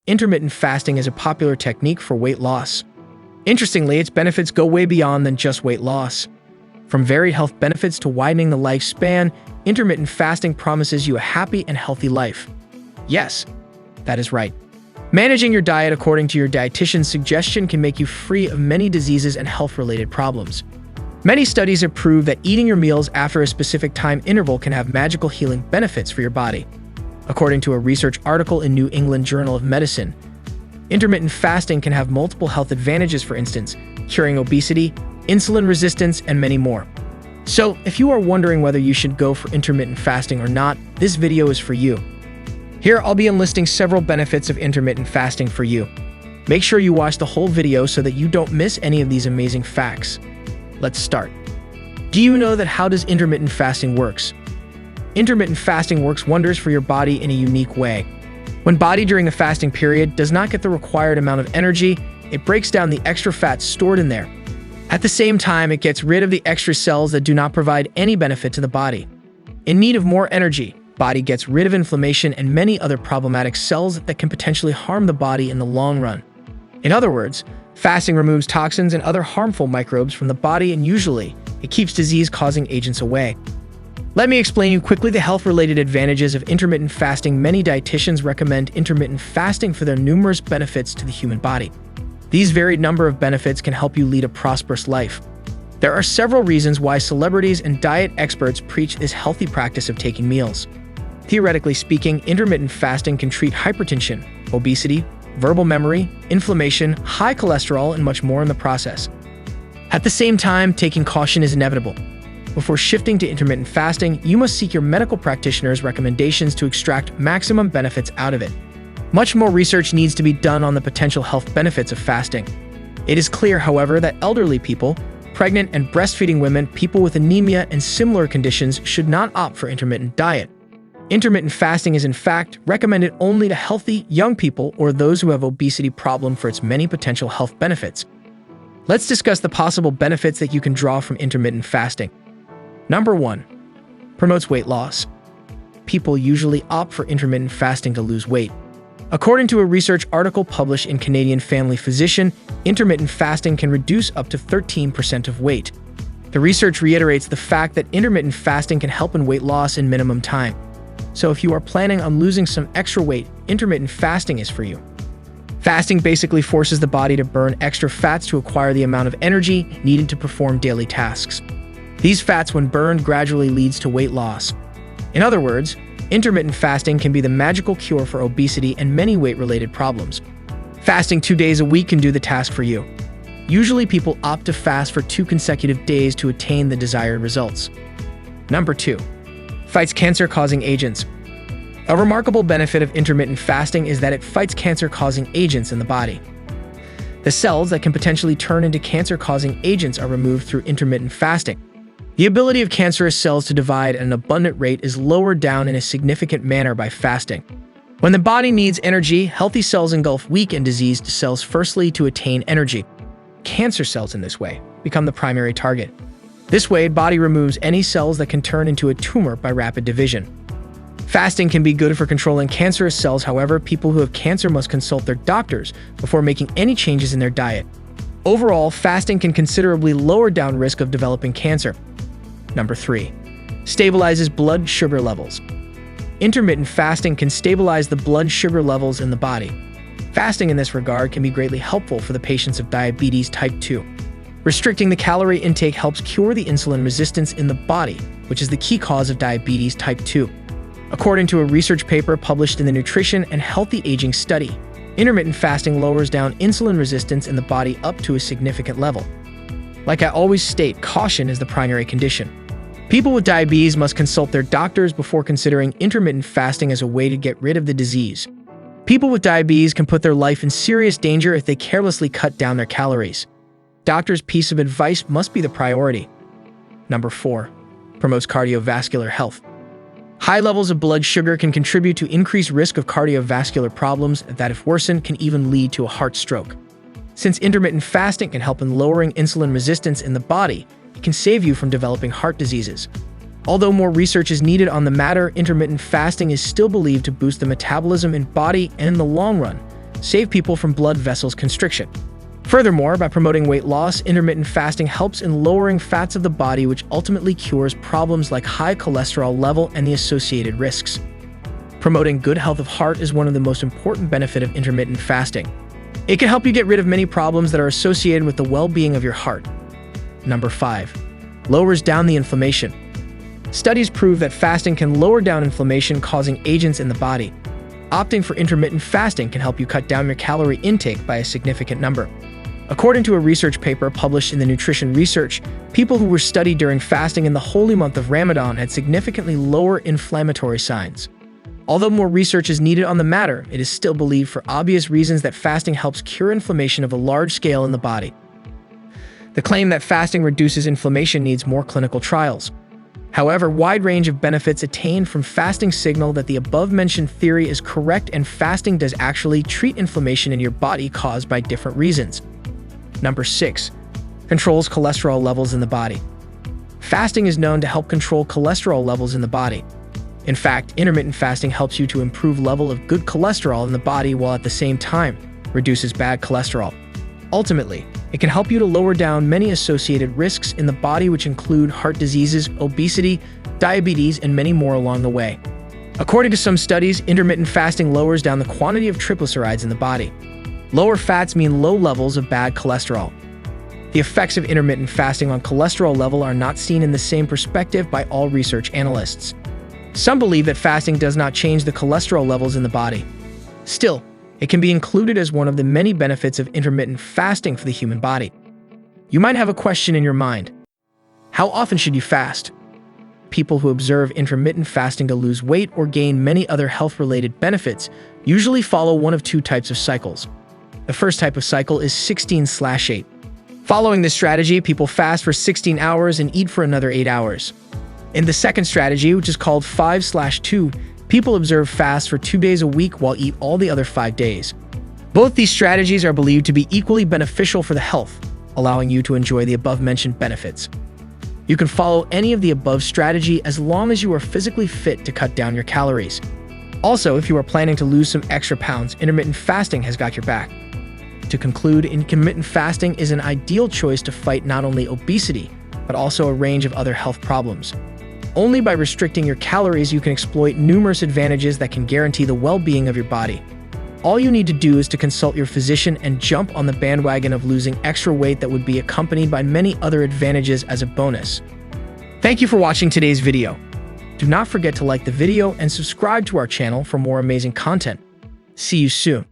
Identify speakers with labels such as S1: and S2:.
S1: intermittent fasting is a popular technique for weight loss. Interestingly, its benefits go way beyond than just weight loss. From varied health benefits to widening the lifespan, intermittent fasting promises you a happy and healthy life. Yes, that is right. Managing your diet according to your dietitian's suggestion can make you free of many diseases and health-related problems. Many studies have proved that eating your meals after a specific time interval can have magical healing benefits for your body. According to a research article in New England Journal of Medicine, intermittent fasting can have multiple health advantages, for instance, curing obesity, insulin resistance, and many more. So, if you are wondering whether you should go for intermittent fasting or not, this video is for you. Here, I'll be enlisting several benefits of intermittent fasting for you. Make sure you watch the whole video so that you don't miss any of these amazing facts. Let's start. Do you know that how does intermittent fasting works? Intermittent fasting works wonders for your body in a unique way. When body during the fasting period does not get the required amount of energy, it breaks down the extra fat stored in there. At the same time, it gets rid of the extra cells that do not provide any benefit to the body. In need of more energy, body gets rid of inflammation and many other problematic cells that can potentially harm the body in the long run. In other words, fasting removes toxins and other harmful microbes from the body, and usually, it keeps disease-causing agents away. Let me explain you quickly the health-related advantages of intermittent fasting. Many dietitians recommend intermittent fasting for their numerous benefits to the human body. These varied number of benefits can help you lead a prosperous life. There are several reasons why celebrities and diet experts preach this healthy practice of taking meals. Theoretically speaking, intermittent fasting can treat hypertension, obesity, verbal memory, inflammation, high cholesterol, and much more in the process. At the same time, taking caution is inevitable. Before shifting to intermittent fasting, you must seek your medical practitioner's recommendations to extract maximum benefits out of it. Much more research needs to be done on the potential health benefits of fasting. It is clear, however, that elderly people, pregnant and breastfeeding women, people with anemia, and similar conditions should not opt for intermittent diet. Intermittent fasting is in fact recommended only to healthy, young people or those who have obesity problem for its many potential health benefits. Let's discuss the possible benefits that you can draw from intermittent fasting. Number 1. Promotes weight loss. People usually opt for intermittent fasting to lose weight. According to a research article published in Canadian Family Physician, intermittent fasting can reduce up to 13% of weight. The research reiterates the fact that intermittent fasting can help in weight loss in minimum time. So if you are planning on losing some extra weight, intermittent fasting is for you. Fasting basically forces the body to burn extra fats to acquire the amount of energy needed to perform daily tasks. These fats, when burned, gradually leads to weight loss. In other words, intermittent fasting can be the magical cure for obesity and many weight-related problems. Fasting 2 days a week can do the task for you. Usually people opt to fast for 2 consecutive days to attain the desired results. Number 2. Fights cancer-causing agents. A remarkable benefit of intermittent fasting is that it fights cancer-causing agents in the body. The cells that can potentially turn into cancer-causing agents are removed through intermittent fasting. The ability of cancerous cells to divide at an abundant rate is lowered down in a significant manner by fasting. When the body needs energy, healthy cells engulf weak and diseased cells firstly to attain energy. Cancer cells in this way become the primary target. This way, body removes any cells that can turn into a tumor by rapid division. Fasting can be good for controlling cancerous cells, however, people who have cancer must consult their doctors before making any changes in their diet. Overall, fasting can considerably lower down risk of developing cancer. Number 3. Stabilizes blood sugar levels. Intermittent fasting can stabilize the blood sugar levels in the body. Fasting in this regard can be greatly helpful for the patients of diabetes type 2. Restricting the calorie intake helps cure the insulin resistance in the body, which is the key cause of diabetes type 2. According to a research paper published in the Nutrition and Healthy Aging Study, intermittent fasting lowers down insulin resistance in the body up to a significant level. Like I always state, caution is the primary condition. People with diabetes must consult their doctors before considering intermittent fasting as a way to get rid of the disease. People with diabetes can put their life in serious danger if they carelessly cut down their calories. Doctors' piece of advice must be the priority. Number 4. Promotes cardiovascular health. High levels of blood sugar can contribute to increased risk of cardiovascular problems that, if worsened, can even lead to a heart stroke. Since intermittent fasting can help in lowering insulin resistance in the body, it can save you from developing heart diseases. Although more research is needed on the matter, intermittent fasting is still believed to boost the metabolism in body and in the long run, save people from blood vessels constriction. Furthermore, by promoting weight loss, intermittent fasting helps in lowering fats of the body, which ultimately cures problems like high cholesterol level and the associated risks. Promoting good health of heart is one of the most important benefits of intermittent fasting. It can help you get rid of many problems that are associated with the well-being of your heart. Number 5. Lowers down the inflammation. Studies prove that fasting can lower down inflammation causing agents in the body. Opting for intermittent fasting can help you cut down your calorie intake by a significant number. According to a research paper published in the Nutrition Research, people who were studied during fasting in the holy month of Ramadan had significantly lower inflammatory signs. Although more research is needed on the matter, it is still believed for obvious reasons that fasting helps cure inflammation of a large scale in the body. The claim that fasting reduces inflammation needs more clinical trials. However, wide range of benefits attained from fasting signal that the above-mentioned theory is correct and fasting does actually treat inflammation in your body caused by different reasons. Number 6. Controls cholesterol levels in the body. Fasting is known to help control cholesterol levels in the body. In fact, intermittent fasting helps you to improve level of good cholesterol in the body while at the same time reduces bad cholesterol. Ultimately, it can help you to lower down many associated risks in the body, which include heart diseases, obesity, diabetes, and many more along the way. According to some studies, intermittent fasting lowers down the quantity of triglycerides in the body. Lower fats mean low levels of bad cholesterol. The effects of intermittent fasting on cholesterol level are not seen in the same perspective by all research analysts. Some believe that fasting does not change the cholesterol levels in the body. Still, it can be included as one of the many benefits of intermittent fasting for the human body. You might have a question in your mind. How often should you fast? People who observe intermittent fasting to lose weight or gain many other health-related benefits usually follow one of two types of cycles. The first type of cycle is 16/8. Following this strategy, people fast for 16 hours and eat for another 8 hours. In the second strategy, which is called 5/2, people observe fast for 2 days a week while eat all the other 5 days. Both these strategies are believed to be equally beneficial for the health, allowing you to enjoy the above-mentioned benefits. You can follow any of the above strategy as long as you are physically fit to cut down your calories. Also, if you are planning to lose some extra pounds, intermittent fasting has got your back. To conclude, intermittent fasting is an ideal choice to fight not only obesity, but also a range of other health problems. Only by restricting your calories you can exploit numerous advantages that can guarantee the well-being of your body. All you need to do is to consult your physician and jump on the bandwagon of losing extra weight that would be accompanied by many other advantages as a bonus. Thank you for watching today's video. Do not forget to like the video and subscribe to our channel for more amazing content. See you soon.